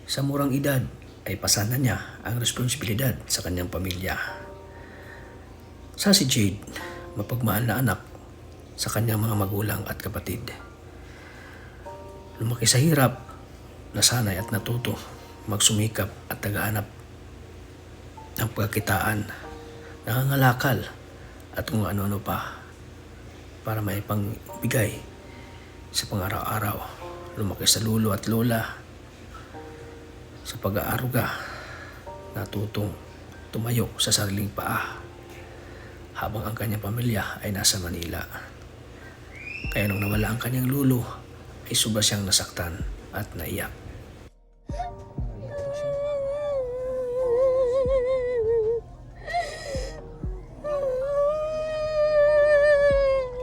Sa murang edad ay pasana niya ang responsibilidad sa kanyang pamilya. Sa si Jade, mapagmahal na anak sa kanyang mga magulang at kapatid. Lumaki sa hirap, nasanay at natuto magsumikap at tagahanap ng pagkakitaan, nangangalakal at kung ano-ano pa para maipangbigay sa pang-araw-araw. Lumaki sa lolo at lola, sa pag-aaruga, natutong tumayo sa sariling paa habang ang kanyang pamilya ay nasa Manila. Kaya nung nawala ang kanyang lolo ay sobra siyang nasaktan at naiyak.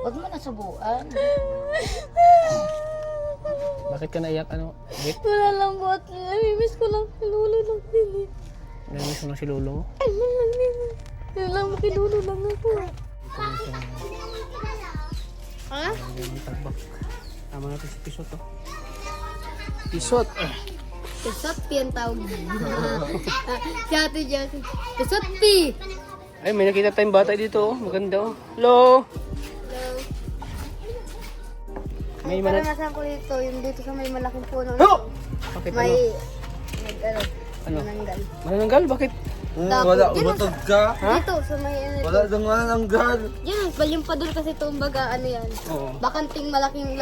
Huwag mo na subuan. Bakit ka naiyak? Ano? Wait, Wala lang po at namimiss ko lang si Lolo lang din eh. namiss mo na si lolo mo? Ano lang din eh. Wala lang makilulo lang ako. Ha? Ang tagbak. Tama natin si Pisot, oh. Pisot! Pisot P ang tawag. Si Ate Jessie. Pisot P! Ay, may nakita tayong bata dito, oh. Maganda, oh. Hello! May Para malag... nasaan ko dito, yung dito sa may malaking puno. Oh! Bakit May, Ano? mananggal. Manananggal? Bakit? Tapos, Wala yun, umatag ka. Dito, sa may Wala nang mananggal. Yun, yung padul kasi ito, baga ano yan. Oo. Bakanting malaking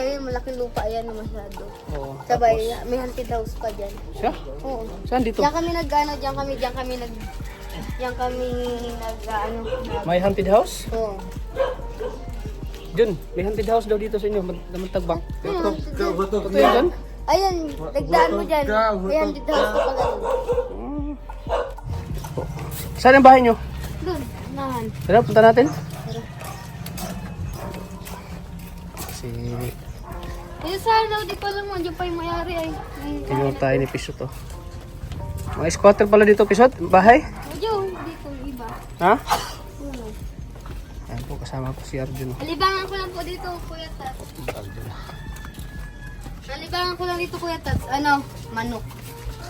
lupa yan na masyado. Oo. Sabay, may haunted house pa dyan. Siya? Oo. Saan dito? Diyan kami nag, May haunted house? Oo. Dun, may haunted house daw dito sa inyo, naman tagbang. Ayun, Batok Totoo yun? ayun, nagdaan mo dyan. May haunted house pa pala doon. Saan ang bahay nyo? Doon, nahan. Tara, punta natin. Kasi Yung sa daw, di pa lang mo, dyan pa yung mayari ay. tinuro tayo ni Pisot, oh. Mga squatter pala dito, Pisot. Bahay? Medyo, dito, iba. Ha? Uno. Ayan po, kasama ko si Arjun. Alibangan ko lang po dito, Kuya Tats. Alibangan ko lang dito, Kuya Tats. Ano? Manok.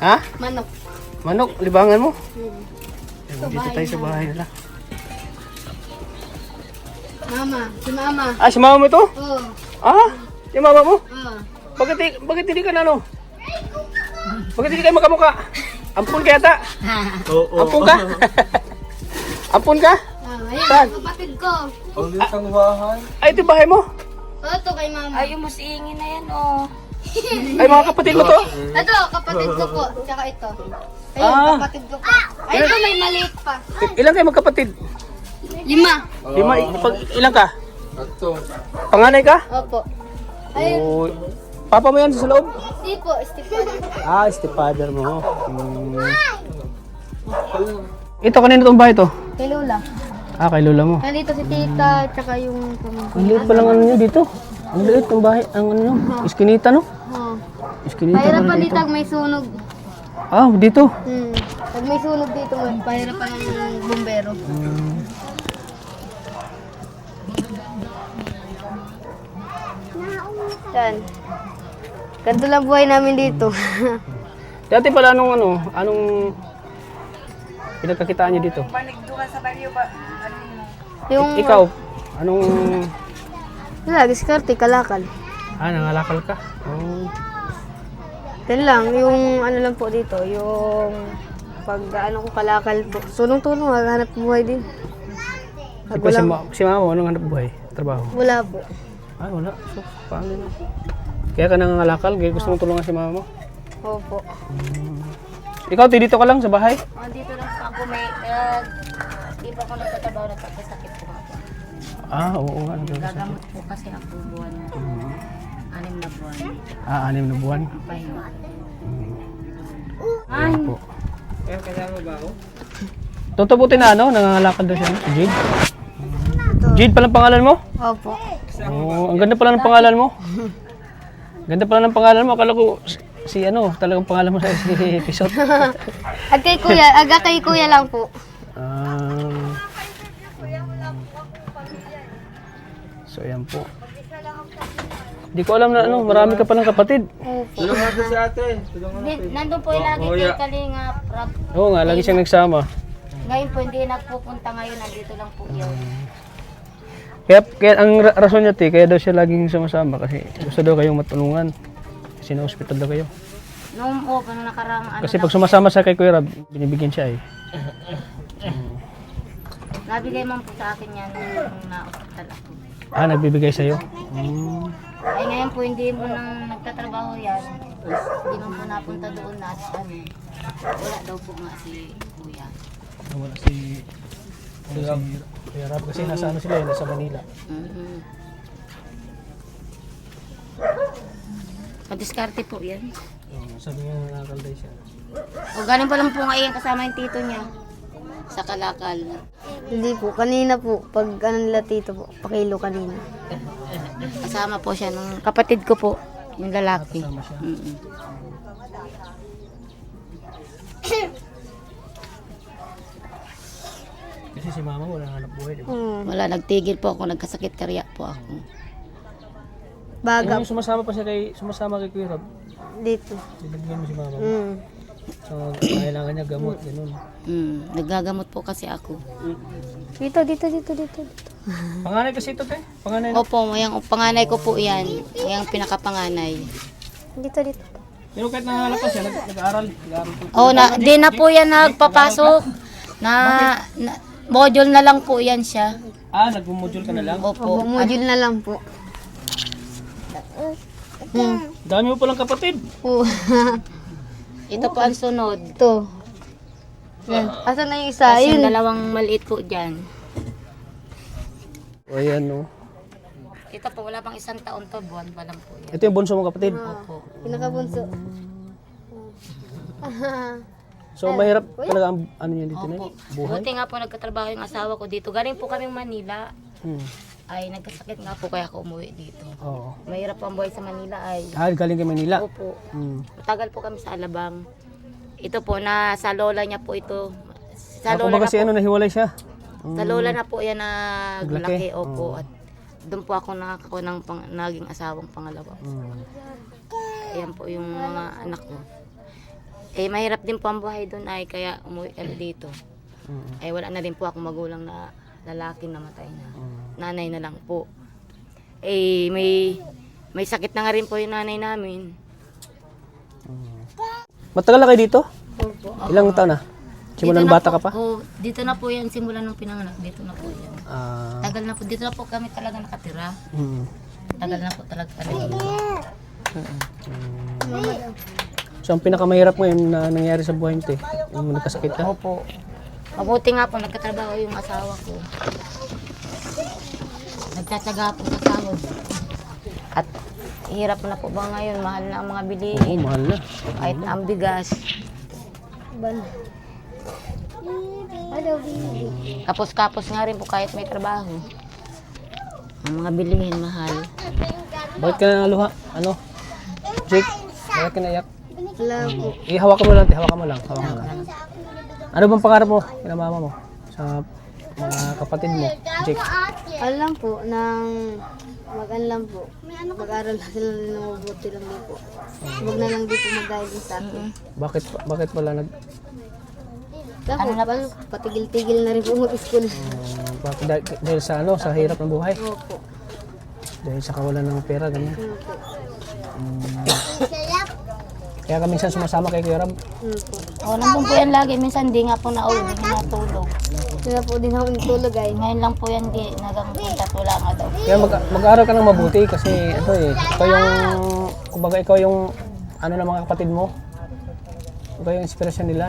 Ha? Manok. Manok, libangan mo. Ito, Dito tayo sa bahay nila. Mama, si Mama. Ah, si mama mo ito? Oo. Ah, yung mama mo? Oo. Bakit hindi ka na ano? Bakit hindi kayo magkamukha? Ampun ka yata? Oo. Ampun ka? Ampun ka? Ayan, Saan? kapatid ko. Ang litang bahay. Ay, ito yung bahay mo? Ito kay Mama. Ay, yung mas iingin na yan, oh. Ay, mga kapatid mo to? Ito, kapatid ko po. Tsaka ito. Ayun, Ah. kapatid ko po. Ay, ito may maliit pa. Ilan kayo magkapatid? 5. Lima, ilan ka? Ato. Panganay ka? Opo. Ayun, O, papa mo yan sa loob? hindi po, Stephen. Ah, stepfather mo. Ito, kanina itong bahay to? Kay Lola. Ah, kay lola mo. Nandito si Tita, tsaka yung pamangkin. Ang liit pa lang ano nyo dito. Ang liit ng bahay, ang ano nyo, iskinita no? Oo. Iskinita Pahirap pala pa dito. dito, may sunog. Ah, dito. Pag may sunog dito, pahirap pa ng bumbero. Yan. Ganito lang buhay namin dito. Dati pala anong pinagkakitaan nyo dito? Yung, Ikaw, anong, wala, diskarte, kalakal. nangalakal ka? Oh. Yan lang, yung ano lang po dito, yung pag ano ko kalakal po. Tulong-tulong, maghanap buhay din. Pag Ikaw, wala, si mama mo, anong hanap buhay? Trabaho? wala po. Ah, wala. So, paano na? Kaya ka nangangalakal? Kaya gusto mong tulungan si mama mo? Opo. Ikaw, dito ka lang sa bahay? Dito lang po ako may, di pa ako nagtatrabaho, nagkakasakit po ako. Ah, oo nga. Gagamot po kasi ako buwan. 6 na buwan. Ah, 6 na buwan. Pahinga. Ayan po. Kaya kasama ba ako? Tutubutin na ano? Nangangalakal daw siya. Si Jade? Jade pala ang pangalan mo? Opo. Oo, ang ganda pala ng pangalan mo. Ganda pala ng pangalan mo. Akala ko si ano, talagang pangalan mo sa si Pisot. Aga kay kuya lang po. So, ayan po. Di ko alam na ano, marami ka palang kapatid. Tulungan natin si ate. Tulungan natin. Nandun po yung lagi kay Kalinga Prab. Oo nga, lagi siyang nagsama. Ngayon po hindi nagpupunta ngayon, nandito lang po yun. Kaya ang rason niya, kaya daw siya laging sumasama kasi gusto daw kayong matulungan. Kasi na-hospital daw kayo. Noong nung nakarang ano Kasi pag sumasama siya kay Kuya Rab, binibigyan siya eh. nabigay man po sa akin yan nung na-hospital ako. Ah, nagbibigay sa'yo? Ay ngayon po hindi mo nang nagtatrabaho yan. Hindi mo po napunta doon na ano. Wala daw po nga si Kuya. Wala si Kuya Rab kasi nasa ano sila, nasa Manila. Madiskarte po yan. Sabi niya nakakalday siya. O galing pa lang po nga iyan kasama yung tito niya. Sa Kalakal. Hindi po, kanina po, pag ano nila tito po, pakilo kanina. Kasama po siya ng kapatid ko po. Yung lalaki. Kasi si mama wala hanap buhay, di ba? Wala, nagtigil po ako. Nagkasakit karya po ako. Baga Yung sumasama kay Kuya Rab, dito. binibigyan mo si mama. Mm. So, kailangan niya gamot, gano'n. Nagagamot po kasi ako. Dito. Panganay kasi ito, te? Panganay na. Opo, yung panganay ko po yan. Yung pinakapanganay. Dito. Pero kahit nangangalapas siya, nag-aaral. Oh, di na po yan nagpapasok. Module na lang po yan siya. Ah, nag-module ka na lang? Opo. Module na lang po. Dami mo palang kapatid. Oo. Ito po ang sunod. Ito. Yan. Asan na yung isa? Kasi Ayun. dalawang maliit po dyan. O yan, no. Ito po, wala pang isang taon to. Buwan pa lang po yan. Ito yung bunso mong kapatid. Opo. Pinakabunso. So, mahirap talaga ang ano niya dito na Opo. buhay. Buti nga po nagkatrabaho yung asawa ko dito. Galing po kaming Manila. Ay, nagkasakit nga po kaya ako umuwi dito. Oo. Mahirap po ang buhay sa Manila ay. Ah, galing kay Manila. Opo. Matagal po kami sa Alabang. Ito po, sa lola niya po ito. Sa Ako lola ba na kasi po, ano, nahiwalay siya? sa lola na po yan na Naglaki? laki. Opo. At doon po ako nakakakuha ng naging asawang pangalawa. Ayan po yung mga anak ko. Eh, mahirap din po ang buhay doon ay kaya umuwi kami dito. Ay, wala na din po akong magulang na lalaki na matay na. Nanay na lang po. Eh, may sakit na nga rin po yung nanay namin. Matagal na kayo dito? Opo. Ilang taon na? Simulan Dito na bata po- ka pa? Oo, dito na po yan, simula nung pinanganak. Dito na po yan. Ah, Tagal na po, dito na po kami talaga nakatira. Tagal na po talaga dito. So, ang pinakamahirap ngayon na nangyari sa buhay nito yung nagkasakit ka? Opo. Mabuti nga po, nagkatrabaho yung asawa ko. Nagtatsaga po sa sahod. At hirap na po ba ngayon, mahal na ang mga Oo, bilihin. mahal na. Kahit ang bigas. Kapos-kapos nga rin po kahit may trabaho. Ang mga bilihin, mahal. Bakit ka na luha? Ano? Jake, bakit ka naiyak? Wala po. Hawakan mo lang, te. Hawakan mo lang. Ano bang pangarap mo, kina mama mo? Sa mga kapatid mo, Jake? Alam po, mag-an lang po. Mag-aral lang sila ng mabuti lang din po. Huwag na lang dito mag-guidance sa akin. Bakit pala Ano na ba? Patigil-tigil na rin po mag-school. bakit dahil sa ano, sa hirap ng buhay? Opo. Dahil sa kawalan ng pera, ganyan. Opo. Kaya ka minsan sumasama kay Kuya Rab. Opo. O, nandun po yan lagi. Minsan di nga po nauwi, natulog. Sila po din ako nagtulog ay. Ngayon lang po yan di nagapunta at wala nga daw. Kaya mag-aaral ka ng mabuti kasi ikaw yung ano ng mga kapatid mo. Ikaw yung inspirasyon nila.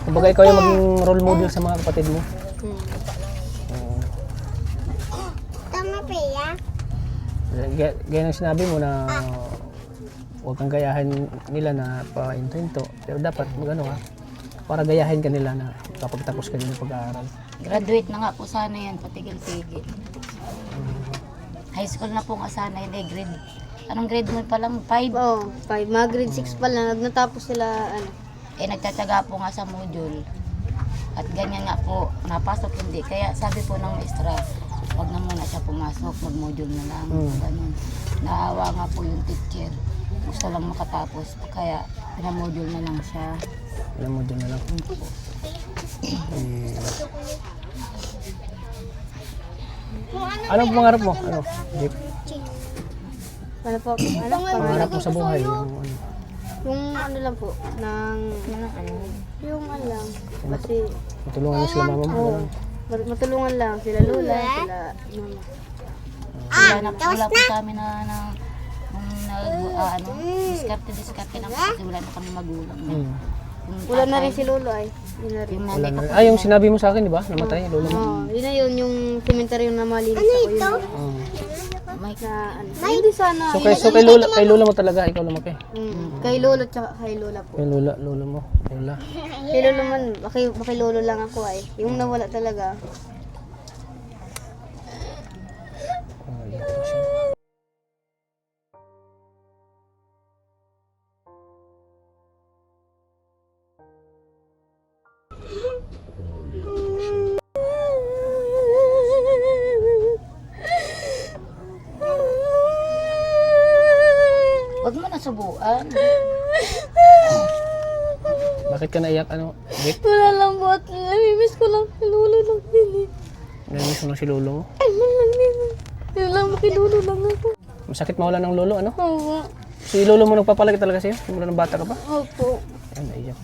Kumbaga ikaw yung maging role model sa mga kapatid mo. Tama pa ya? Gaya ng sinabi mo na huwag kang gayahin nila na pa-into-into. Pero dapat para gayahin ka nila na kapag tapos ka din ng pag-aaral. Graduate na nga po sana yan, patigil-tigil. High school na po nga sana yun, grade. Anong grade mo pa lang? 5? Oo, 5. Mga grade 6 pa lang. Natapos sila, Nagtataga po nga sa module. At ganyan nga po, napasok hindi. Kaya sabi po ng maestra, wag na muna siya pumasok, mag-module na lang. Ganun. Naawa nga po yung teacher. Gusto lang makatapos, kaya pinamodule na lang siya. Alam mo dyan na lang. Anong pangarap mo? Ano? Jeep? Ano po? Ano? Pangarap mo sa buhay? Yung ano lang po, yung ano lang. Kasi, Matulungan mo sila mama mo? oo, matulungan lang sila lola, sila mama. Wala po kami diskarte lang po kasi wala na kami magulang. Wala na rin si lolo ay. Yun na rin. Yung Wala nanay na ko rin. po, Ah, yung sinabi mo sa akin, di ba? Namatay, lolo mo. Yun na yun, yung cemetery na malinis ako. Yun na yun. Oh. may Na ano. Hindi sana. So kay lola mo talaga, ikaw lumaki. Kay lolo tsaka kay lola po. Kay lola mo. Lola. Kay lolo man, kay lolo lang ako ay. Yung nawala talaga. Oh, dito siya. wag mo na subuan. Bakit ka naiyak? Ano? Vic? Wala lang po at namimiss ko lang kay lolo lang din eh. Namiss mo na si lolo mo? Ay, man lang din. Yun lang, makilolo lang ako. Masakit mawala ng lolo, ano? Oo. Si lolo mo nagpapalagi talaga sa'yo? Simula ng bata ka pa? Opo. Ay, naiyak.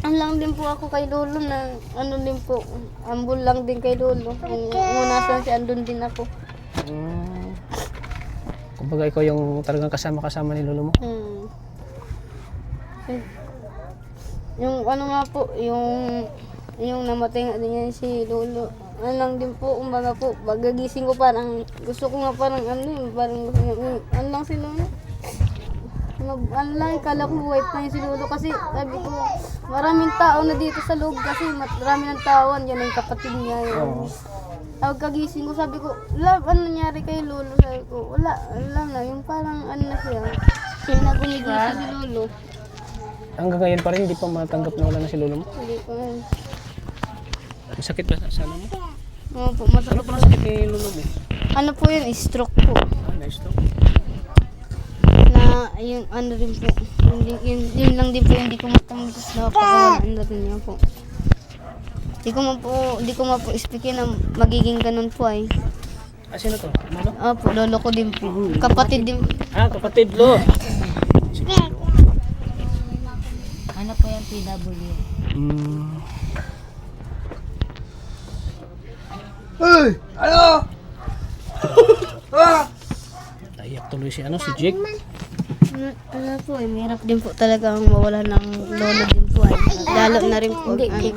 Ang lang din po ako kay lolo na ano din po, ambul lang din kay lolo. Kung nasan siya, andun din ako. Kumbaga ikaw yung talagang kasama ni lolo mo? Yung ano nga po, yung namatay nga din yan si lolo. Ano lang din po, umbaga po, pagagising ko parang, gusto ko nga parang ano yun, parang ano lang si lolo. Ano lang, kala ko buhay pa yun si lolo kasi sabi ko, maraming tao na dito sa loob kasi marami ng tao, yan yung kapatid niya yun. Tawag kagising ko, sabi ko, love, ano nangyari kay lolo? Sabi ko, wala na, yung parang ano na siya. Siya na gumigising si lolo. Hanggang ngayon pa rin, hindi pa matanggap na wala na si lolo mo? Hindi ko yun. Masakit ba sa ano mo? Oo po, Ano masakit. pa sakit ni lolo mo? Ano po yun, stroke po. Ah, na-stroke. Na yung ano rin po, yun lang din po yung hindi ko matanggap na pakawalan na rin niya po. Di ko po explikin na magiging ganun po ay. Ah, sino to? Ano? Opo, lolo ko din po. Kapatid din. Ah, kapatid lo. Ano po yung PW? Naiyak tuloy si ano, si Jake. Ano po eh, mahirap din po talaga ang mawala ng lolo din po ay. Lalo na rin po. Hindi, kay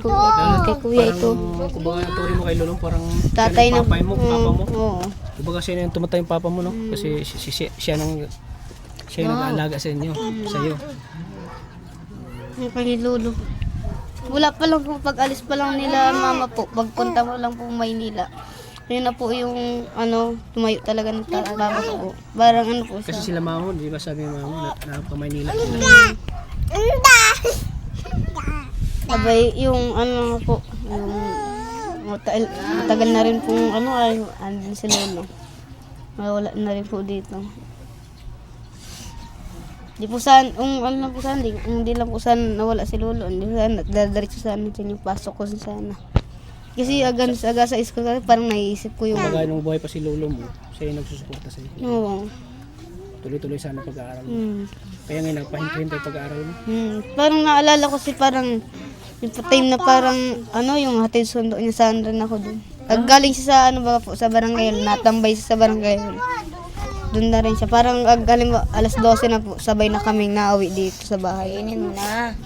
kuya ito. Kumbaga ang turi mo kay lolo, parang Tatay siya na ng papa mo, papa mo. Oo. Kumbaga siya yung tumatay yung papa mo, no? Kasi siya yung nag-aalaga sa inyo, sa iyo. Yung kay lolo. Wala pa lang po, pag alis pa lang nila mama po, pagpunta mo lang po Maynila. Yun na po yung ano, tumayo talaga ng baba po. Barang ano po Kasi siya. sila mama mo, di ba sabi ng mama mo, na pa Maynila. Sabay yung ano po, yung matagal na rin pong ano ay andun si lolo. Wala na rin po dito. Di po saan, ano po saan, hindi lang po saan nawala si lolo. Hindi po saan, dadiretso saan yung pasok ko sana. Kasi aga sa school kasi parang naiisip ko yung... Kumbaga nung buhay pa si lolo mo, siya yung nagsusuporta sa iyo. Oo. Tuloy-tuloy sana pag-aaral mo. Kaya ngayon, nagpahinto-hinto pag-aaral mo. Parang naalala ko si parang yung time na parang ano yung hatid sundo niya saan rin ako dun. Galing siya sa ano ba po sa barangay, natambay siya sa barangay. Doon na rin siya. Parang galing alas 12 na po, sabay na kaming nauwi dito sa bahay. Kainin mo na.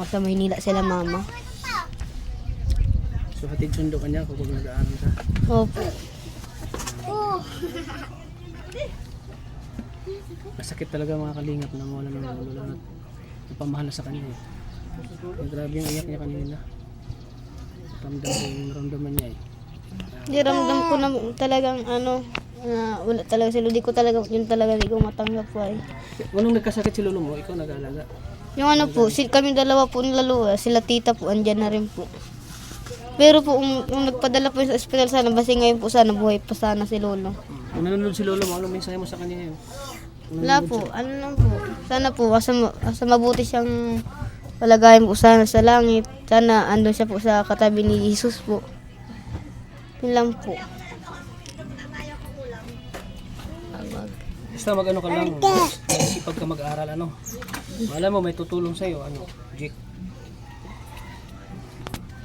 Sa Maynila sila mama. So hatid sundo ka niya kapag nag-aaral ka. Opo. Masakit talaga mga kalingap na mawala ng lolo na napamahal na sa kanya. Grabe yung iyak niya kanina. Ramdaman niya eh. Di ramdam ko na talagang ano, na wala talaga sila. Di ko talaga, yun talaga di ko matanggap po ay. Anong nagkasakit si lolo mo? Ikaw nag-aalaga? Yung ano po, kami dalawa po nilaluwa, sila tita po, andyan na rin po. Pero po, yung nagpadala po sa ospital sana, basi ngayon po sana, buhay pa sana si Lolo. Kung nanonood si Lolo mo, anong mensahe mo sa kanya ngayon? Wala po, ano lang po. Sana po, asa mabuti siyang palagayan po sana sa langit. Sana andun siya po sa katabi ni Jesus po. Yun lang po. Basta mag-ano ka lang, sipag ka mag-aaral, ano. Alam mo, may tutulong sa'yo, ano, Jake.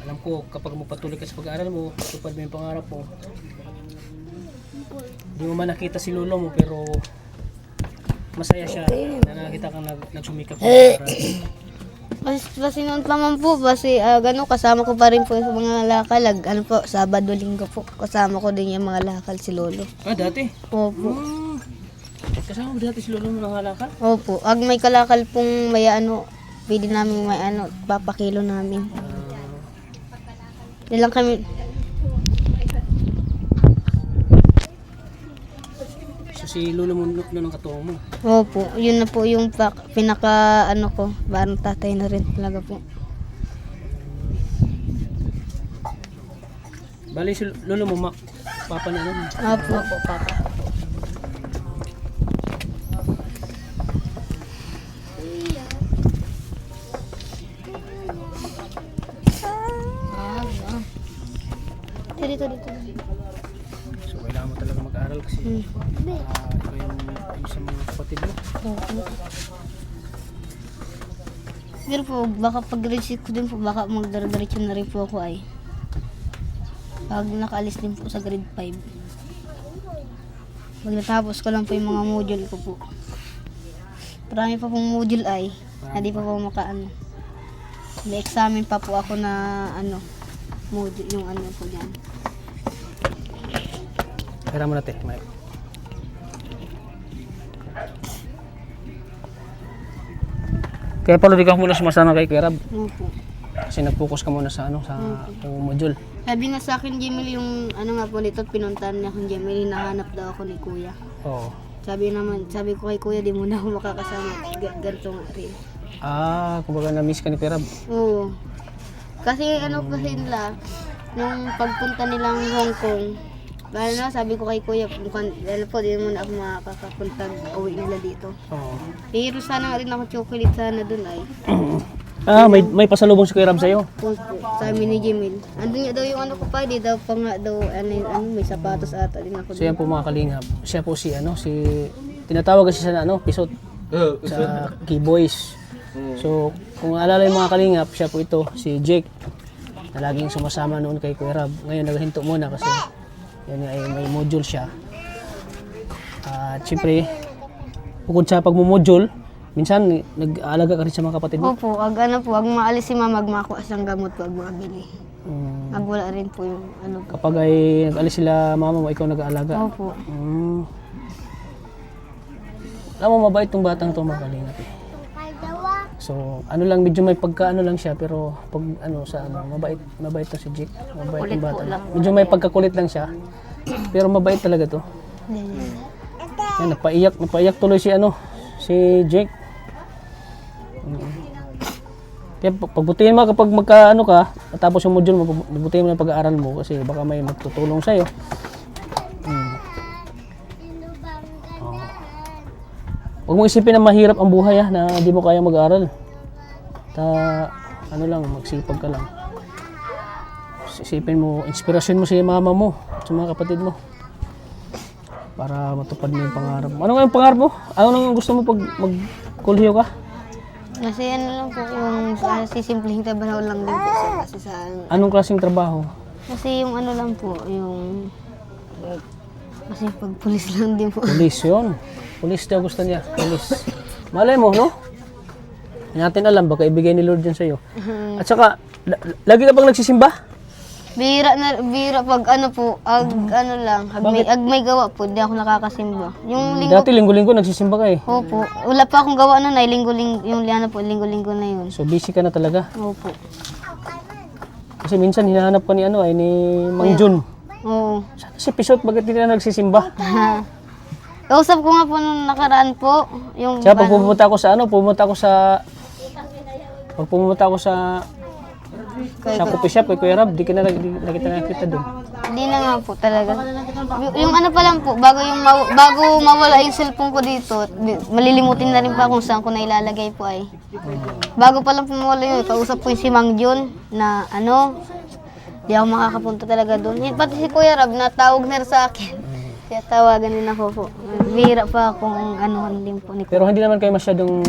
Alam ko, kapag patuloy ka sa pag-aaral mo, tupad mo yung pangarap mo. Hindi mo man nakita si Lolo mo, pero masaya siya na nakita kang nagsumikap sa pag-aaral. Basi noon pa man po, gano'n, kasama ko pa rin po sa mga lakal. Ano po, Sabado, Linggo po, kasama ko din yung mga lakal si Lolo. Ah, dati? Opo. Kasama mo dati si Lolo mo ng halakal? Opo. Ag may kalakal pong may ano, pwede namin may ano, papakilo namin. Yan lang kami. So si Lolo mo noon ang katuwang mo? Opo. Yun na po yung pinaka ano ko, parang tatay na rin talaga po. Bali si Lolo mo, papa na ano? Opo. Papa. Dito. So kailangan mo talaga mag-aaral kasi ikaw yung sa mga kapatid mo. Pero po, baka pag grade 6 ko din po, baka magdara-diretso na rin po ako ay. Pag nakaalis din po sa grade 5. Pag natapos ko lang po yung mga module ko po. Marami pa pong module ay, hindi pa po makaano. May examen pa po ako na ano, module, yung ano po dyan. Kaya mo natin, Mike. Kaya pala di ka muna sumasama kay Kuya Rab. Opo. Kasi nag-focus ka muna sa ano, sa module. Sabi na sa akin, Jemil, yung ano nga po nito, pinuntahan niya akong Jemil, hinahanap daw ako ni Kuya. Oo. Sabi ko kay Kuya, di mo na ako makakasama. Ganito nga rin. Ah, kumbaga na-miss ka ni Kuya Rab. Oo. Kasi ano kasi nila, nung pagpunta nilang Hong Kong, na, sabi ko kay Kuya, ano po, di mo na ako makakapunta, uwi nila dito. Oo. Pero sana nga rin ako chocolate sana dun ay. Ah, may pasalubong si Kuya Rab sa'yo. Opo, sa amin ni Jemil. Andun nga daw yung ano ko pa, di daw pa nga daw, may sapatos ata din ako. So yan po mga kalingap. Siya po si tinatawag kasi siya na pisot sa Keyboys. So kung alala yung mga kalingap, siya po ito, si Jake. Na laging sumasama noon kay Kuya Rab. Ngayon naghinto muna kasi yan ay may module siya. At siyempre, bukod sa pagmumodule, minsan nag-aalaga ka rin sa mga kapatid mo. Opo, ag maalis si mama, magmakuha siyang gamot po, magbili. Wala rin po yung ano po. Kapag ay nag-alis sila mama mo, ikaw nag-aalaga. Opo. Alam mo, mabait tong batang to, mga kalingap eh. So, medyo may pagkaano lang siya, pero pag mabait to si Jake. Mabait Kulit yung po bata. lang. Medyo may pagkakulit lang siya, pero mabait talaga to. Yan, napaiyak tuloy si Jake. Kaya pagbutihin mo kapag tapos yung module mo, pagbutihin mo ng pag-aaral mo kasi baka may magtutulong sa'yo. Huwag mong isipin na mahirap ang buhay na hindi mo kaya mag-aaral. Magsipag ka lang. Isipin mo, inspirasyon mo si mama mo, sa mga kapatid mo. Para matupad mo yung pangarap mo. Ano nga yung pangarap mo? Ano nga gusto mo pag mag-kulhiyo ka? Kasi ano lang po, yung simpleng trabaho lang din po siya. Kasi Anong klaseng trabaho? kasi yung ano lang po, yung kasi pag pulis lang din po. Pulis yun. Pulis daw gusto niya. Pulis. Malay mo, no? Hindi natin alam, baka ibigay ni Lord yan sa'yo. At saka, lagi ka bang nagsisimba? Bira pag may gawa po, di ako nakakasimba. Yung linggo, Dati linggo-linggo nagsisimba ka eh. opo, wala pa akong gawa nun ay linggo-linggo na yun. So busy ka na talaga. Opo. Kasi minsan hinahanap ka ni Mang Jun. Oo. Sana si Pisot, bakit hindi na nagsisimba? Kausap ko nga po nung nakaraan po, yung Kaya pag pumunta ako sa Sa coffee shop kay Kuya Rab, di kita nakita doon. Hindi na nga po talaga. Yung ano pa lang po, bago mawala yung cellphone ko dito, malilimutin na rin pa kung saan ko na ilalagay po ay. Bago pa lang po mawala yun, kausap po yung si Mang Jun na di ako makakapunta talaga doon. Pati si Kuya Rab, natawag na rin sa akin. Kaya tawagan din ako po. Bihira pa akong anuhan din po ni Kuya. Pero hindi naman kayo masyadong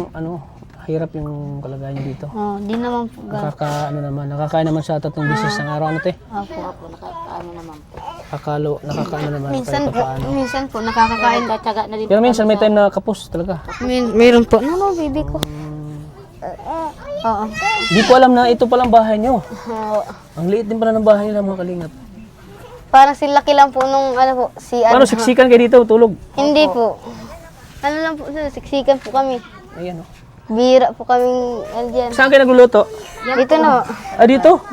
hirap yung kalagayan niyo dito. Di naman po. Nakakain naman sa 3 beses ng araw te. Opo. Nakakaano naman po. Nakakaano naman Minsan po nakakakain. Tataga na rin Pero minsan may time na kapos talaga. Meron po. No, baby ko. Oo. Hindi ko alam na ito palang bahay niyo. Ang liit din pala ng bahay nila mga kalingap. Parang silaki lang po nung si Paano siksikan kayo dito tulog? Hindi po. Ano lang po, siksikan po kami. Ayan oh. Bira po kaming dyan. Saan kayo nagluluto? Dito na. Dito?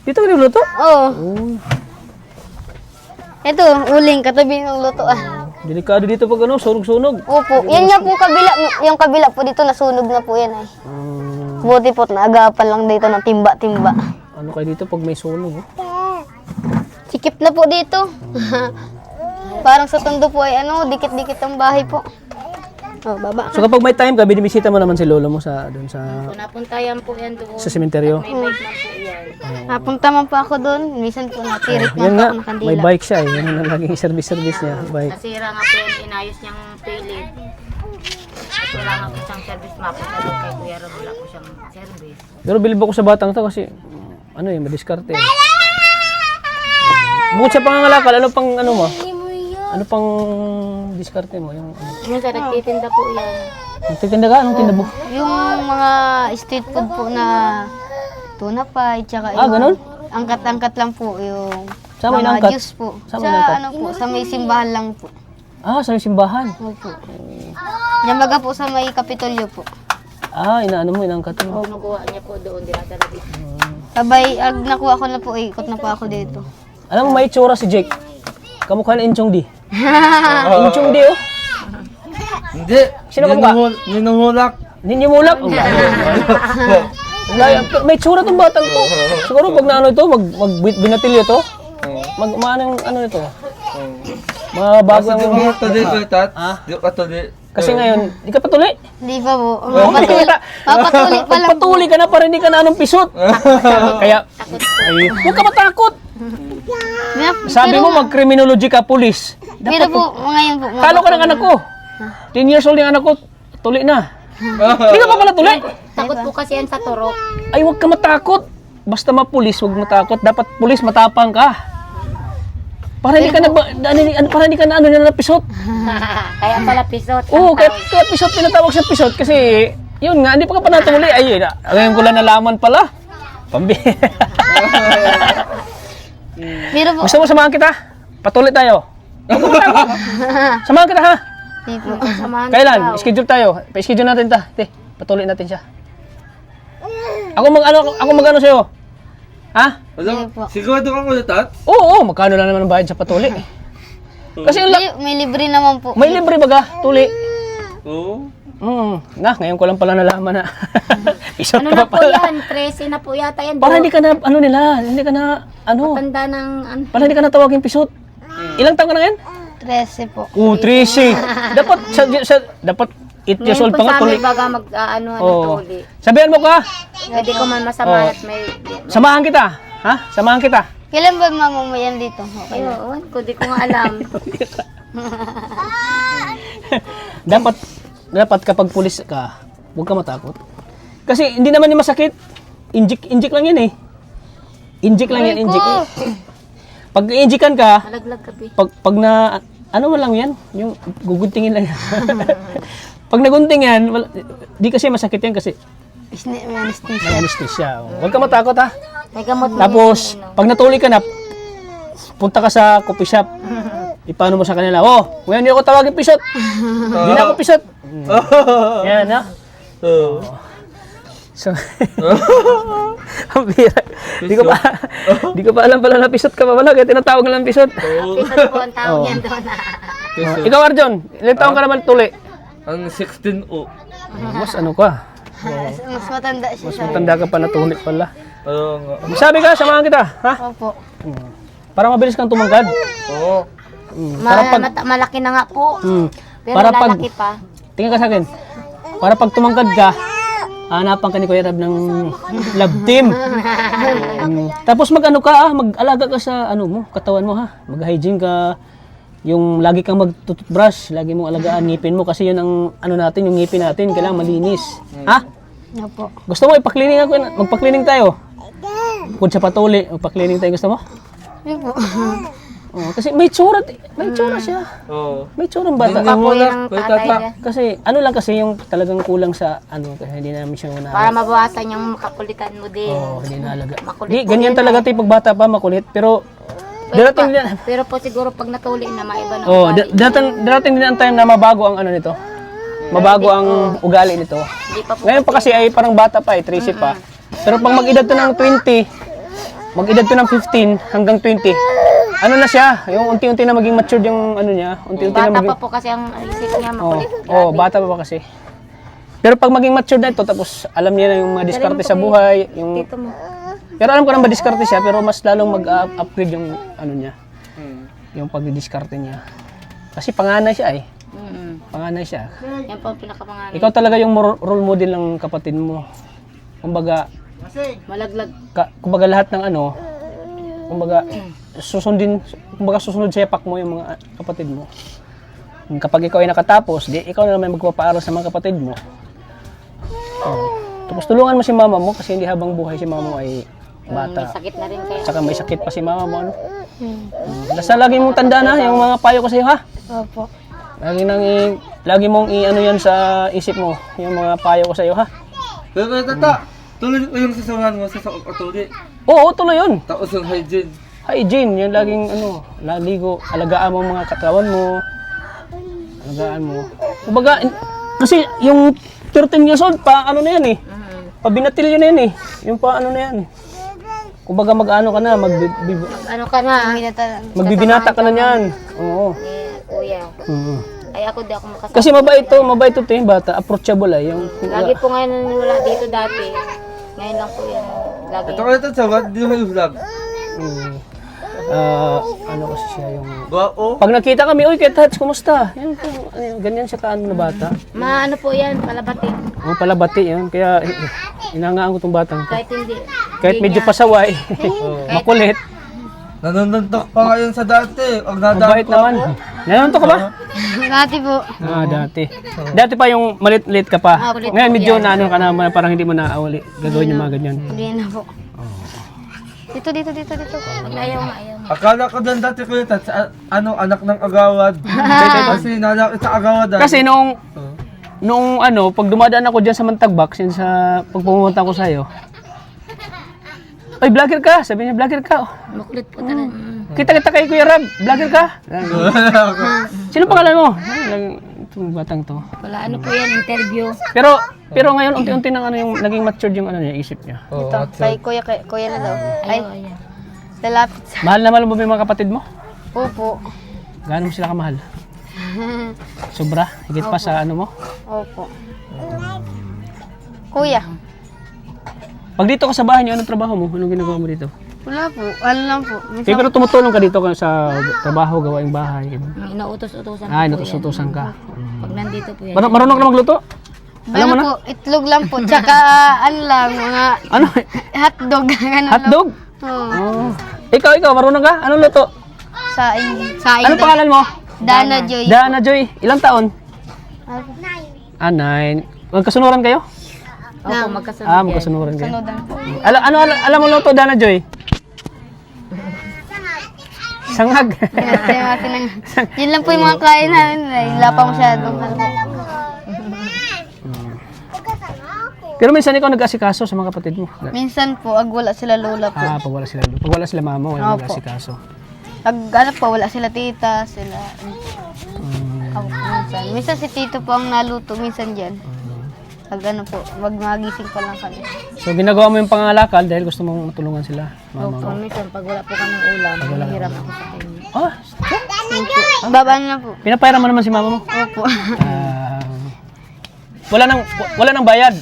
Dito kayo nagluluto? Oo. Ito, uling, katabi ng lutoan. Delikado dito pag sunog-sunog. Opo. Yan nga po kabila, yung kabila po dito, nasunog na po yan ay. Buti po, naagapan lang dito ng timba-timba. Ano kayo dito pag may sunog? Sikip na po dito. Parang sa tondo po ay dikit-dikit ang bahay po. Baba. So kapag may time ka, binibisita mo naman si lolo mo doon sa Kung napuntayan po yan doon. sa sementeryo. May bike man po yan. Napunta man po ako doon. Minsan po natirik Yan man po nga, ako ng kandila. may bike siya eh. Yan ang laging service niya, bike. Nasira nga po yung inayos niyang pilit. At wala nga po siyang service map. Sabi kay Kuya Rob, wala po siyang service. Pero bilib ako sa batang to kasi madiskarte. Bukod sa pangangalakal, ano pang diskarte mo? Minsan nagtitinda po yan. Nagtitinda ka? Anong tinda mo? Yung mga street food po na tuna pie, tsaka ganun? angkat-angkat lang po yung Saan mo mga inangkat? juice po. Saan mo inangkat? Sa may simbahan lang po. Sa may simbahan. Opo. Yamaga po sa may Kapitolyo po. Inangkat mo. Nakuha niya po doon, dinadala dito. Sabay, nakuha ko na po, ikot na po ako dito. Alam mo, may itsura si Jake. Kamukha na Inchong D. Inchong D, oh. Hindi. Sino kamukha? Ninuhulak. Ninyumulak. May itsura tong batang to. Siguro pag binatilyo to, ano nito? Mabago ang Di ba katuli ko, Tat? Ha? Di ba katuli? Kasi ngayon, di ka patuli. Hindi pa po. Mapatuli pa lang po. Patuli ka na para hindi ka na anong pisot. Kaya, huwag ka matakot. Sabi mo, mag-criminology ka, police. Pero po, ngayon po. Talo ka ng anak ko. 10 years old yung anak ko, tuli na. Hindi ka pa pala tuli. Takot po kasi yan sa turok. Ay, huwag ka matakot. Basta mapulis, huwag matakot. Dapat pulis, matapang ka. Para hindi ka na napisot. Kaya pala pisot. Oo, kaya pisot, pinatawag sa pisot. Kasi, yun nga, hindi pa ka pa natuli. Ay, ngayon ko lang nalaman pala. Pero po, Gusto mo samahan kita? Patuloy tayo. Huwag ka matakot. Samahan kita ha. hindi po. Samahan Kailan? daw. Schedule tayo. Pa-schedule natin ta. Patuloy natin siya. Ako magano sa'yo? Ha? Alam, sigurado ka ko, Tat? Oo, magkano lang naman ang bayad sa patuli. Kasi May libre naman po. may libre baga, tuli. Oo. Ngayon ko lang pala nalaman na. Isot Ano ka na pa po pala. yan? 13 na po yata yan. Para hindi ka na, hindi ka na, Tanda ng para hindi ka na tawagin pisot. Ilang taon ka na ngayon? 13 po. 13. Dapat 8 years old pa nga, tuli. baga mag-ano Oo. tuli. Sabihan mo ka, Pwede ko man masama at may... samahan kita. Ha? Samahan kita. Kailan ba mamamayan dito? Okay. Ayun, di ko nga alam. dapat kapag pulis ka, huwag ka matakot. Kasi hindi naman yung masakit. Inject lang yan eh. Inject lang yan, inject. Pag injectan ka, Nalaglag ka, Pi. pag na, ano man lang yan, yung guguntingin lang yan. Pag nagunting yan, di kasi masakit yan kasi May anesthesia. may anesthesia. Huwag ka matakot ha. May gamot mo. Tapos, pag natuli ka na, punta ka sa coffee shop. Ipaano mo sa kanila, ngayon hindi ako tawagin pisot. Hindi na ako pisot. Yan, ha? So, ang bira. Di ko pa alam pala na pisot ka pa pala, kaya tinatawag lang pisot. Pisot po ang tawag yan doon. Ikaw, Arjon, ilang taon ka naman tuli? Ang 16 o. Mas ano ka? Mas matanda siya. Mas matanda ka pa na tuli pala. Oo nga. Sabi ka, samahan kita, ha? Opo. Para mabilis kang tumangkad. Oo. Malaki na nga po. Pero Para pag- lalaki pa. Tingnan ka sa akin. Para pag tumangkad ka, hanapan ka ni Kuya Rab ng love team. Tapos mag-ano ka, mag-alaga ka sa ano mo, katawan mo ha. Mag-hygiene ka. Yung lagi kang mag-toothbrush, lagi mong alagaan ngipin mo kasi yun ang ano natin, yung ngipin natin, kailangan malinis. Ha? Opo. Gusto mo ipa-cleaning ako, magpa-cleaning tayo. Bukod sa patuli, magpa-cleaning tayo, gusto mo? Yun po. Oh, kasi may tsura siya. Oo. May tsurang bata. Pa po yun ang Kuya tatay Tata. niya. Kasi ano lang kasi yung talagang kulang sa ano, kasi hindi namin siya Para na. mabawasan yung makakulitan mo din. Oh, hindi naalaga. Makulit Di, po ganyan yun, talaga tayo pag bata pa, makulit. Pero darating din, Pero po siguro pag natuli na maiba na oh, ugali. darating din ang time na mabago ang ano nito. Mabago ang ugali nito. Hindi pa po Ngayon pa kasi ay parang bata pa, 13 pa. Pero pag mag-edad to ng 20, mag-edad to ng 15 hanggang 20, ano na siya, yung unti-unti na maging matured yung ano niya, unti-unti na bata maging... pa po kasi ang isip niya Oh, makulit. oh, bata pa kasi. Pero pag maging mature na ito, tapos alam niya na yung mga diskarte sa buhay, yung... Dito mo. Pero alam ko na madiskarte siya, pero mas lalong mag-upgrade yung ano niya, yung pagdidiskarte niya. Kasi panganay siya eh. Panganay siya. Yan po ang pinakapangalan. Ikaw talaga yung role model ng kapatid mo. Kumbaga, Malaglag. kumbaga lahat ng ano, kumbaga susunod sa yapak mo yung mga kapatid mo. Kapag ikaw ay nakatapos, di ikaw na naman magpapaaral sa mga kapatid mo. Tapos tulungan mo si mama mo kasi hindi habang buhay si mama mo ay May bata. sakit na rin kaya. Tsaka may sakit pa si mama mo. Ano? Basta lagi mong tandaan ha, yung mga payo ko sa iyo ha. Opo. Lagi mong i-ano yan sa isip mo, yung mga payo ko sa iyo ha. Pero Kuya Tata, tuloy ko yung sasamahan mo sa katuli. Oo, tuloy yun. Tapos yung hygiene. Hygiene, yan laging ano, laligo, alagaan mo mga katawan mo. Alagaan mo. Kumbaga, kasi yung 13 years old pa, ano na yan eh. Pabinatilyo na yan eh. Yung pa ano na yan. Kumbaga mag-ano ka na, Ano ka na? magbibinata ka na yan. Oo. Kuya. Ay ako di ako makasama. Kasi mabait to yung bata, approachable ay. Yung, Lagi po ngayon wala dito dati. Ngayon lang po yan. Lagi. Ito Kuya Tata, ba't di mo yung vlog? ano kasi siya yung... Gwao. Pag nakita kami, uy, Ketats, kumusta? Yan, ganyan siya kaano na bata. Ano po yan, palabati. Oo, palabati yun. Kaya inangaan ko tong batang to. Kahit hindi. Kahit medyo pasaway, makulit, Nanununtok pa ngayon sa dati. Ang mabait nadako naman. Nanunto ka ba? Dati po. Dati. Dati pa yung malit-lit ka pa. kulit Ngayon po medyo na ano ka na, parang hindi mo na uli. Gagawin yung mga ganyan. Hindi na po. Dito. Ayaw nga, ayaw. Akala ko doon dati Kuya Tata, anak ng agawad. Kasi nalaki sa agawad. Kasi nung ano, pag dumadaan ako dyan sa Mantagbak, since pag pumunta ko sa'yo, ay, vlogger ka! Sabi niya, vlogger ka. Makulit po talaga. Kita kay Kuya Rab, vlogger ka. Sino pangalan mo? Itong batang to. Wala ano po yan, interview. Pero ngayon, unti-unti nang ano yung naging matured yung ano niya, isip niya. Ito. Kay kuya na daw. Ay, Ayaw. lalapit sa... Mahal na mahal mo ba yung mga kapatid mo? Opo. Gaano mo sila kamahal? Sobra? Higit pa sa ano mo? Opo. Kuya. Pag dito ka sa bahay niyo, anong trabaho mo? Anong ginagawa mo dito? Wala po. Ano lang po. Pero tumutulong ka dito sa trabaho, gawaing bahay. Inautos-utosan Ay, po yan. natusutusan ka. Pag nandito po yan. Marunong ka na magluto? Alam mo Ano na? po, itlog lang po. Tsaka ano lang, mga Ano? hotdog. Ganun lang. Hotdog? Oo. Oh. Ikaw, marunong ka? Anong luto? Saing. Anong pangalan mo? Dana Joy. Dana Joy. Ilang taon? 9. 9. Magkasunuran kayo? Opo, magkasunod yan. Magkasunuran kayo. Sunodan po. Alam mo luto, Dana Joy? Sangag. Yun lang po yung mga kain namin. Wala pa masyadong ano. Pero minsan ikaw nag-asikaso sa mga kapatid mo. Minsan po, ag wala sila lola po. Pag wala sila mama, wala Opo. nag-asikaso. Ag ano po, wala sila tita, sila... Ako po minsan. Minsan si tito po ang naluto, minsan dyan. Ag ano po, magising pa lang kami. So ginagawa mo yung pangalakal dahil gusto mong matulungan sila. Mama. Opo, minsan pag wala po kami ulam, mahirap ako sa kanya. Ah, Babaan na po. pinapayra mo naman si mama mo. Opo. Wala nang bayad.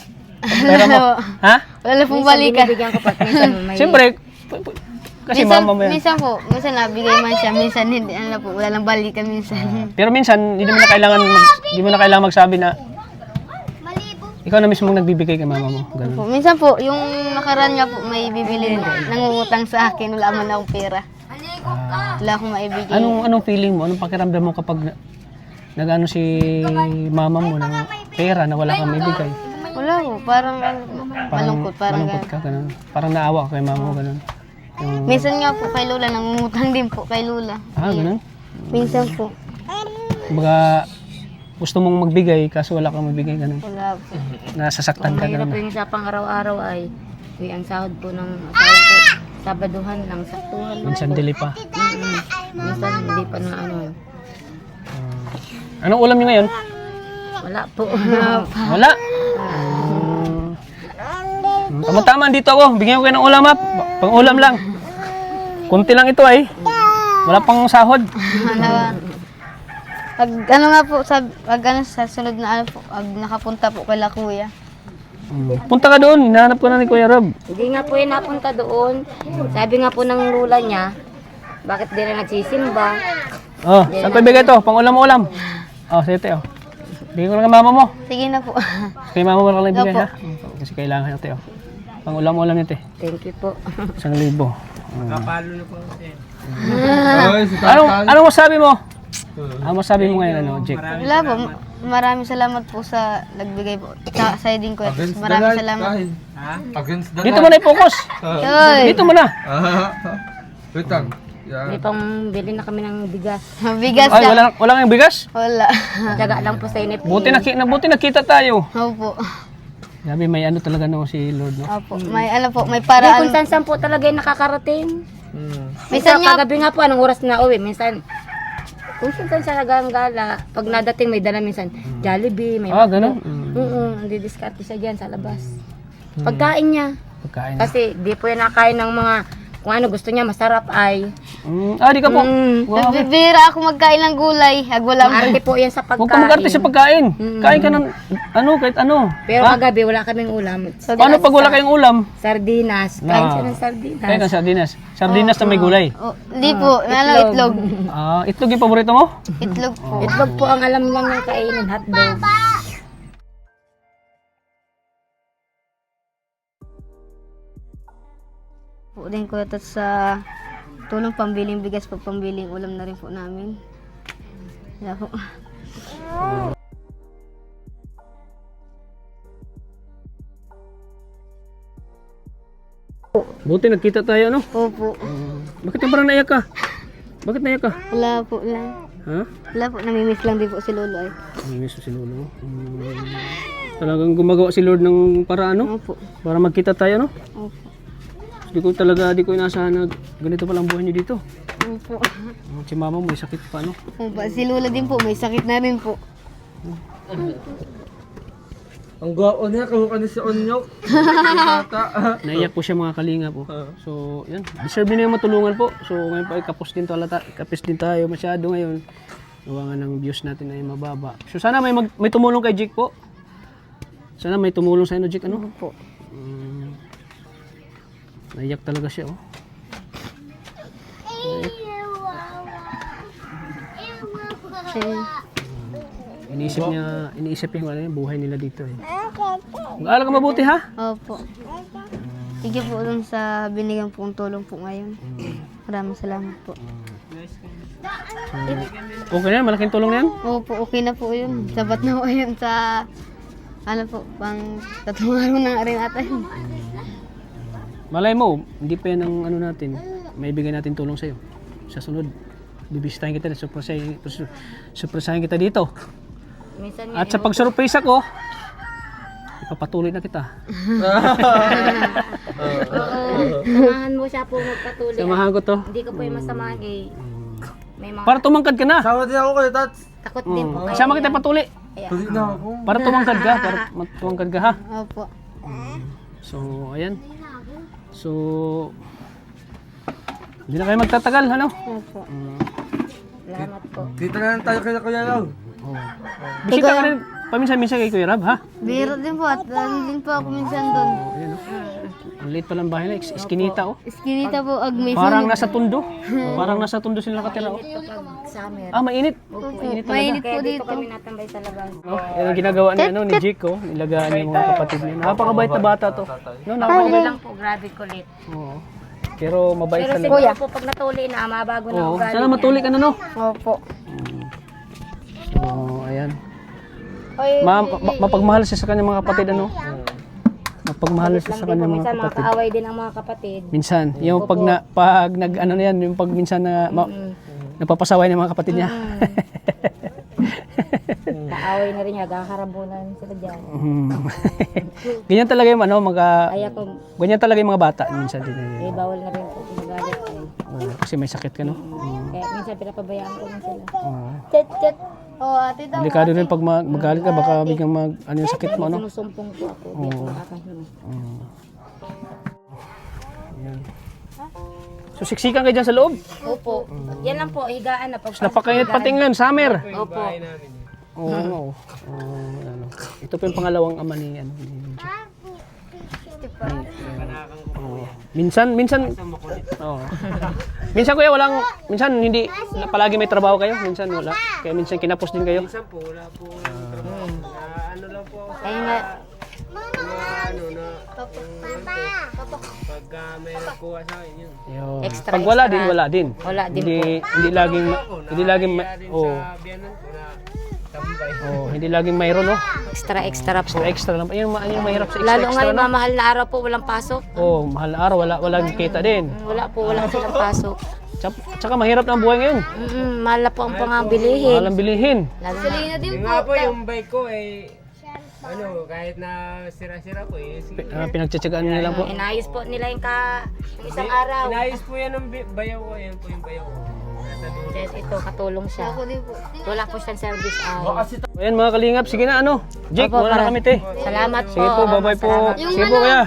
Pera mo. Ha? Wala pong Minsan balikan. binibigyan ko pa. Minsan may... Siyempre, kasi mama mo yan. Minsan nabigay man siya, minsan hindi, ano po, wala lang balikan minsan. Pero minsan, hindi mo na kailangan magsabi na ikaw na mismo nagbibigay kay mama mo. Ganun. Po, minsan po, yung nakaraan nga po, may bibili, nangungutang sa akin, wala man akong pera. Wala akong maibigay. Anong feeling mo? Anong pakiramdam mo kapag nag-ano si mama mo ng pera na wala kang maibigay? Wala po, parang malungkot, parang malungkot ka, ganun. Parang naawa ka kay mama mo, ganun. Yung, minsan nga po kay Lola, nangungutang din po kay Lola. ganun. Minsan po, Kumbaga, gusto mong magbigay kaso wala kang magbigay, ganun. wala po. Nasasaktan ka, Mahirap ganun. po yung sa pang-araw-araw ay ang sahod po ng asawa ko. Sabaduhan lang, saktuhan lang. Minsan dili pa. Minsan hindi pa na ano. Anong ulam niyo ngayon? Wala po. Wala. Tama-tama, dito ako. Bigyan ko kayo ng ulam, ha? Pang-ulam lang. Kunti lang ito ay. Wala pang sahod. Ano nga po, sa sunod na ano po, nakapunta po kay la kuya. Punta ka doon. Hinahanap ko na ni Kuya Rob. Hindi nga po yung napunta doon. Sabi nga po ng lula niya, bakit di na nagsisimba? Oh, saan ko ibigay ito? Pang-ulam-ulam. Oh, sete, oh. Bigyan ko lang kay mama mo. Sige na po. Kay mama mo lang ibigay, Opo. ha? Kasi kailangan ito, oh. Pang-ulam-ulam nito, eh. Thank you po. 1,000. Ay, si tatay. Anong masabi mo? Ano masabi mo ngayon, ano, Jake? Wala po, maraming salamat po sa nagbigay po. Sa din ko. Against the Maraming light, salamat. tay. Against the Dito mo na i-focus. Yoy! Dito mo na. Wait lang. May pang bili na kami ng bigas. Bigas Ay, na. wala yung bigas? Wala. Tiyaga lang po sa inip. Buti nakita tayo. Opo. Sabi, may ano talaga no si Lord, no? Opo. May ano po, may Kung paraan. saan po talaga yung nakakarating. Minsan Minsan nga, kagabi nga po, anong oras na uwi? Minsan, kung saan siya naganggala, pag nadating may dala minsan, Jollibee, may Ganun. nandidiskarte siya dyan sa labas. Pagkain niya. Pagkain. Kasi di po yan nakain ng mga, kung ano gusto niya, masarap ay. Di ka po. Wow. nagbibira ako magkain ng gulay. Wala Maarte po yan sa Huwag ka mag-arte sa pagkain. pagkain. Kain ka ng, kahit ano. Pero kagabi, wala kaming ulam. Paano pag wala kayong ulam? Sardinas. Kain siya ng sardinas. Kain ka sardinas. Sardinas na may gulay. Hindi po, itlog. Itlog yung paborito mo? Itlog po. Itlog po ang alam lang ng kainin, hotdog. Po din ko ito sa tulong pambiling bigas po, pambiling ulam na rin po namin. Wala po. Buti nagkita tayo, no? Opo. Bakit yung parang naiyak ka? Bakit naiyak ka? Wala po lang. Ha? Wala po, namimiss lang din po si Lolo ay. Namimiss si Lolo. Talagang gumagawa si Lord ng paraan, no? Opo. Para magkita tayo, no? Opo. Di ko inaasahan na ganito palang buhay niyo dito. Opo. Si mama mo may sakit pa, no? Opo. Si Lola din po, may sakit na rin po. Ang gwapo niya, kamukha ni si Onyok. Tata. Naiyak po siya mga kalinga po. So, yan. Deserve niyo yung matulungan po. So, ngayon pa ay kapos din tayo masyado ngayon. Gawa nga ng views natin ay mababa. So, sana may tumulong kay Jake po. Sana may tumulong sa inyo, Jake, ano? Opo. Naiyak talaga siya, oh. Iniisip niya yung buhay nila dito, eh. Mag-aaral ka mabuti, ha? Opo. Sige po dun sa binigyan pong tulong po ngayon. Maraming salamat po. Okay na yan, malaking tulong na yan. Opo, okay na po yun. Sabat na po yun sa, ano po, pang 3 araw na rin natin. Malay mo, hindi pa yan ang ano natin. May bigay natin tulong sa'yo. Sa sunod, bibisitahin kita, surprisahin kita dito. Minsan At sa pag-surprise ako, ipapatuloy na kita. samahan mo siya po magpatuloy. Samahan ko to. Hindi ko po yung masamahan eh. May mga Para tumangkad ka na. Sawa din ako kayo, Tats. takot din po. Kasama kita patuli. Tuloy na ako. Para tumangkad ka. Para tumangkad ka, ha? Opo. So, ayan. So, hindi na kayo magtatagal, ano? Opo. Salamat po. Kita na lang tayo kaya Kuya Lau. Bisita ka rin. paminsan-minsan kay Kuya Rab, ha? Biro din po at din po ako minsan doon. Ayan, oh. Ang liit pa lang bahay na, iskinita, oh. Iskinita po, ag minsan. Parang nasa tundo. Parang nasa tundo sila nakatira, oh. Pag summer. Ah, mainit. Mainit talaga. Mainit po Kaya dito dito. kami natambay sa labas. Oh, yan ang ginagawa ni ano ni Jake, oh. Nilagaan niya yung mga kapatid niya. Napakabait na bata to. No, napakabait. Ano lang po, grabe kulit. Oo. Pero mabait Pero talaga. siguro po pag natuli na, mabago na Oo. ugali Sana niya. matulik ka na, no? Opo. So, ayan. Mapagmahal siya sa kanyang mga kapatid, ano? Mapagmahal siya sa Lang din po, kanyang mga minsan kapatid. makakaaway din ang mga kapatid. Minsan, yung pag nag ano na yan, yung pag minsan na nagpapasaway ng mga kapatid niya. Kaaway na rin niya, kakarabunan sila dyan. Ganyan talaga yung ano, Ay ako, ganyan talaga yung mga bata minsan din. eh bawal na rin po magalit ay. Kasi may sakit ka, no? Kaya minsan pinapabayaan ko na sila. Chat, chat. Oh, ate daw. Delikado rin pag magalit ka, baka biglang ano yung sakit mo, ano? Sinusumpong po ako, di ako nakakahinga. Ayan. So, siksikan kayo dyan sa loob? Opo, yan lang po, higaan na. Napakainit patingnan, summer. Opo. Oo. Ano. Ito po yung pangalawang ama ni ano ni Jack. Oo. Minsan Oo. Minsan kuya minsan hindi palagi may trabaho kayo, minsan wala. Kaya minsan kinapos din kayo. Minsan po, wala po. Ano lang po ako Ayun nga, pagka may nagkuha sa akin yun. Yun. Extra, Pag wala extra. din, wala din. Wala din Hindi laging oh. Biyanan ko na tambay. Oh, hindi laging mayroon, no? extra po. Extra lang. Yung mahirap sa Lalo extra, ngayon, no? mamahal na araw po, walang pasok. Oh, mahal na araw, walang kita din. Wala po, walang silang pasok. Tsaka mahirap na ang buhay ngayon. Mahal na po ang pangabilihin. Mahal ang bilihin. Lalo na. Salina din Yung po. nga po, yung bike ko kahit na sira-sira po Pinagtsatsagaan nila po. Inayos po nila yung isang araw. inayos po yan ng bayaw ko. Yan po yung bayaw ko. Nasa dulo. Kaya ito, katulong siya. Ako din po. Wala po siyang service hour. Ayan mga kalingap, sige na ano. Jake, Opo, wala na kami te. Salamat po. Sige po, bye-bye po. Salamat. Sige po kaya.